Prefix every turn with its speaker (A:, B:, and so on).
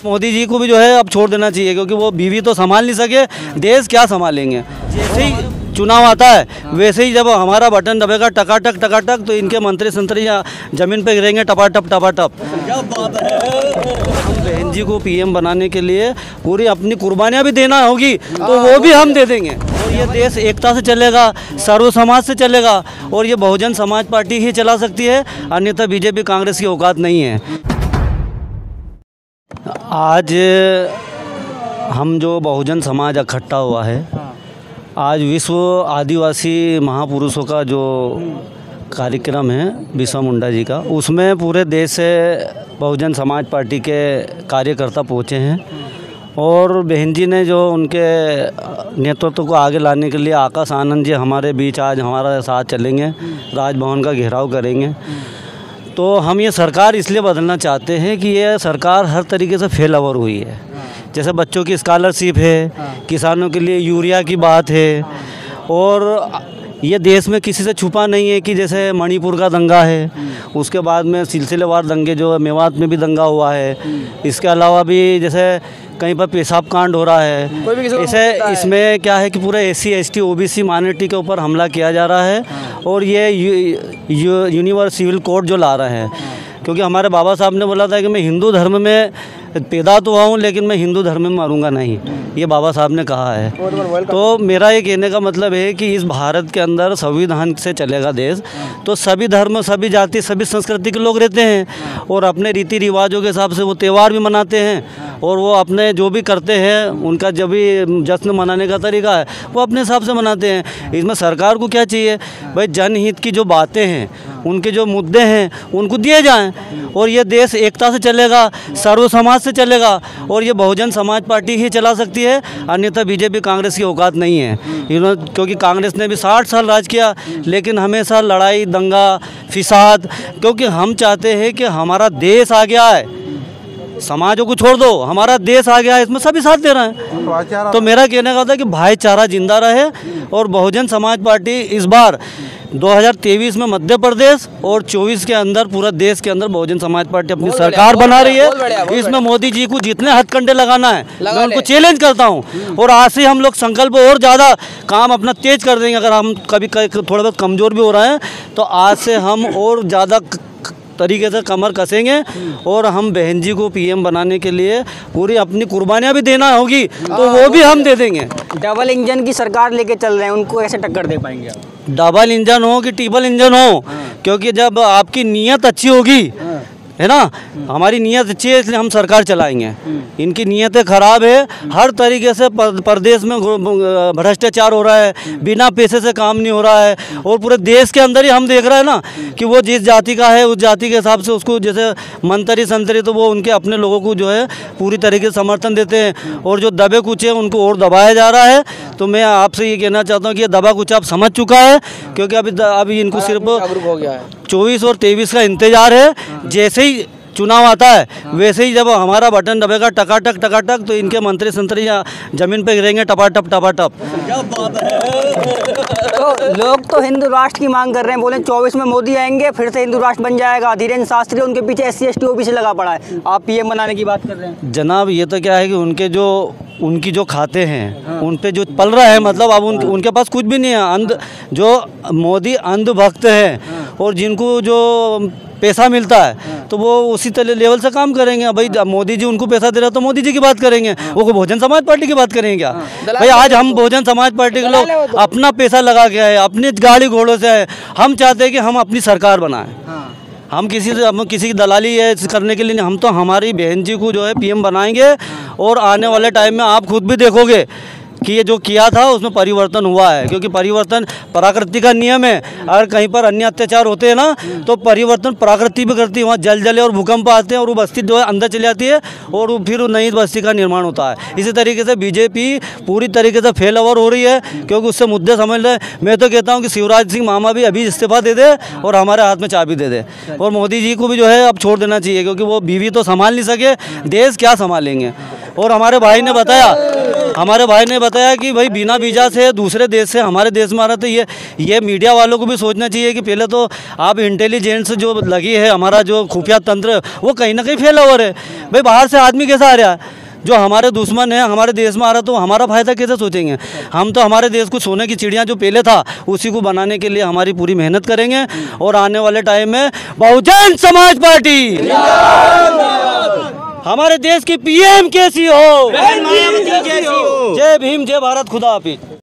A: मोदी जी को भी जो है अब छोड़ देना चाहिए, क्योंकि वो बीवी तो संभाल नहीं सके, देश क्या संभालेंगे। जैसे ही चुनाव आता है वैसे ही जब हमारा बटन दबेगा टकाटक तो इनके मंत्री संतरी जमीन पे गिरेंगे टपाटप। हम बहन जी को पीएम बनाने के लिए पूरी अपनी कुर्बानियाँ भी देना होगी तो वो भी हम दे देंगे। और ये देश एकता से चलेगा, सर्व समाज से चलेगा, और ये बहुजन समाज पार्टी ही चला सकती है, अन्यथा बीजेपी कांग्रेस की औकात नहीं है। आज हम जो बहुजन समाज इकट्ठा हुआ है, आज विश्व आदिवासी महापुरुषों का जो कार्यक्रम है बिरसा मुंडा जी का, उसमें पूरे देश से बहुजन समाज पार्टी के कार्यकर्ता पहुँचे हैं। और बहन जी ने जो उनके नेतृत्व को आगे लाने के लिए आकाश आनंद जी हमारे बीच आज हमारे साथ चलेंगे, राजभवन का घेराव करेंगे। तो हम ये सरकार इसलिए बदलना चाहते हैं कि ये सरकार हर तरीके से फेल ओवर हुई है। जैसे बच्चों की स्कॉलरशिप है, किसानों के लिए यूरिया की बात है, और ये देश में किसी से छुपा नहीं है कि जैसे मणिपुर का दंगा है, उसके बाद में सिलसिलेवार दंगे जो मेवात में भी दंगा हुआ है, इसके अलावा भी जैसे कहीं पर पेशाब कांड हो रहा है। इसे इसमें क्या है कि पूरे SC ST OBC माइनॉरिटी के ऊपर हमला किया जा रहा है, और ये यूनिवर्सल सिविल कोड जो ला रहे हैं, क्योंकि हमारे बाबा साहब ने बोला था कि मैं हिंदू धर्म में पैदा तो हुआ हूँ लेकिन मैं हिंदू धर्म में मरूंगा नहीं, ये बाबा साहब ने कहा है। तो मेरा ये कहने का मतलब है कि इस भारत के अंदर संविधान से चलेगा देश, तो सभी धर्म, सभी जाति, सभी संस्कृति के लोग रहते हैं, और अपने रीति रिवाजों के हिसाब से वो त्यौहार भी मनाते हैं, और वो अपने जो भी करते हैं उनका जब भी जश्न मनाने का तरीका है वो अपने हिसाब से मनाते हैं। इसमें सरकार को क्या चाहिए भाई, जनहित की जो बातें हैं, उनके जो मुद्दे हैं उनको दिए जाएं, और ये देश एकता से चलेगा, सर्व समाज से चलेगा, और ये बहुजन समाज पार्टी ही चला सकती है, अन्यथा बीजेपी कांग्रेस की औकात नहीं है। क्योंकि कांग्रेस ने भी 60 साल राज किया, लेकिन हमेशा लड़ाई, दंगा, फिसाद, क्योंकि हम चाहते हैं कि हमारा देश आ गया है, समाजों को छोड़ दो, हमारा देश आ गया है, इसमें सभी साथ दे रहे हैं। तो मेरा कहने का था कि भाईचारा जिंदा रहे, और बहुजन समाज पार्टी इस बार 2023 में मध्य प्रदेश और 24 के अंदर पूरा देश के अंदर बहुजन समाज पार्टी अपनी सरकार बना रही है। इसमें मोदी जी को जितने हथकंडे लगाना है मैं उनको चैलेंज करता हूं, और आज से हम लोग संकल्प और ज़्यादा काम अपना तेज कर देंगे। अगर हम कभी थोड़ा बहुत कमज़ोर भी हो रहे हैं तो आज से हम और ज़्यादा तरीके से कमर कसेंगे, और हम बहन जी को पीएम बनाने के लिए पूरी अपनी कुर्बानियाँ भी देना होगी तो वो भी हम दे देंगे।
B: डबल इंजन की सरकार लेके चल रहे हैं, उनको कैसे टक्कर दे पाएंगे आप?
A: डबल इंजन हो कि ट्रिपल इंजन हो, क्योंकि जब आपकी नीयत अच्छी होगी, है ना, हमारी नीयत अच्छी है इसलिए हम सरकार चलाएंगे। इनकी नीयतें ख़राब है, हर तरीके से प्रदेश में भ्रष्टाचार हो रहा है, बिना पैसे से काम नहीं हो रहा है, और पूरे देश के अंदर ही हम देख रहे हैं ना कि वो जिस जाति का है उस जाति के हिसाब से उसको जैसे मंत्री संतरी तो वो उनके अपने लोगों को जो है पूरी तरीके से समर्थन देते हैं, और जो दबे कुचे हैं उनको और दबाया जा रहा है। तो मैं आपसे ये कहना चाहता हूँ कि ये दबा कुचा आप समझ चुका है, क्योंकि अभी इनको सिर्फ 24 और 23 का इंतजार है। जैसे ही चुनाव आता है वैसे ही जब हमारा बटन दबेगा टकाटक तो इनके मंत्री संतरी जमीन पे गिरेंगे टपाटप।
B: तो लोग तो हिंदू राष्ट्र की मांग कर रहे हैं, बोले 24 में मोदी आएंगे फिर से हिंदू राष्ट्र बन जाएगा। धीरेन्द्र शास्त्री उनके पीछे SC ST OBC लगा पड़ा है, आप पीएम बनाने की बात कर रहे हैं।
A: जनाब ये तो क्या है कि उनकी जो खाते हैं उन पे जो पल रहा है, मतलब अब उनके पास कुछ भी नहीं है। जो मोदी अंधभक्त हैं और जिनको जो पैसा मिलता है तो वो उसी लेवल से काम करेंगे। भाई मोदी जी उनको पैसा दे रहे तो मोदी जी की बात करेंगे, वो बहुजन समाज पार्टी की बात करेंगे क्या? भाई आज हम बहुजन समाज पार्टी के लोग अपना पैसा लगा के आए, अपनी गाड़ी घोड़ों से आए। हम चाहते हैं कि हम अपनी सरकार बनाएं, हम किसी की दलाली है करने के लिए नहीं, हम तो हमारी बहन जी को जो है पीएम बनाएंगे। और आने वाले टाइम में आप खुद भी देखोगे कि ये जो किया था उसमें परिवर्तन हुआ है, क्योंकि परिवर्तन प्रकृति का नियम है। अगर कहीं पर अन्य अत्याचार होते हैं ना तो परिवर्तन प्रकृति भी करती है, वहाँ जल और भूकंप आते हैं और वो बस्ती जो है अंदर चली जाती है और फिर नई बस्ती का निर्माण होता है। इसी तरीके से बीजेपी पूरी तरीके से फेल ओवर हो रही है, क्योंकि उससे मुद्दे समझ रहे। मैं तो कहता हूँ कि शिवराज सिंह मामा भी अभी इस्तीफा दे दे और हमारे हाथ में चाबी दे दे, और मोदी जी को भी जो है अब छोड़ देना चाहिए, क्योंकि वो बीवी तो संभाल नहीं सके, देश क्या संभालेंगे। और हमारे भाई ने बताया हमारे भाई ने बताया कि भाई बिना वीज़ा से दूसरे देश से हमारे देश में आ रहा, तो ये मीडिया वालों को भी सोचना चाहिए कि पहले तो आप इंटेलिजेंस जो लगी है, हमारा जो खुफिया तंत्र वो कहीं ना कहीं फेल ओवर है। भाई बाहर से आदमी कैसा आ रहा है, जो हमारे दुश्मन है हमारे देश में आ रहा, तो हमारा फायदा कैसे सोचेंगे। हम तो हमारे देश को सोने की चिड़िया जो पहले था उसी को बनाने के लिए हमारी पूरी मेहनत करेंगे। और आने वाले टाइम में बहुजन समाज पार्टी हमारे देश की PM कैसी हो। जय भीम, जय भारत, खुदा हाफिज।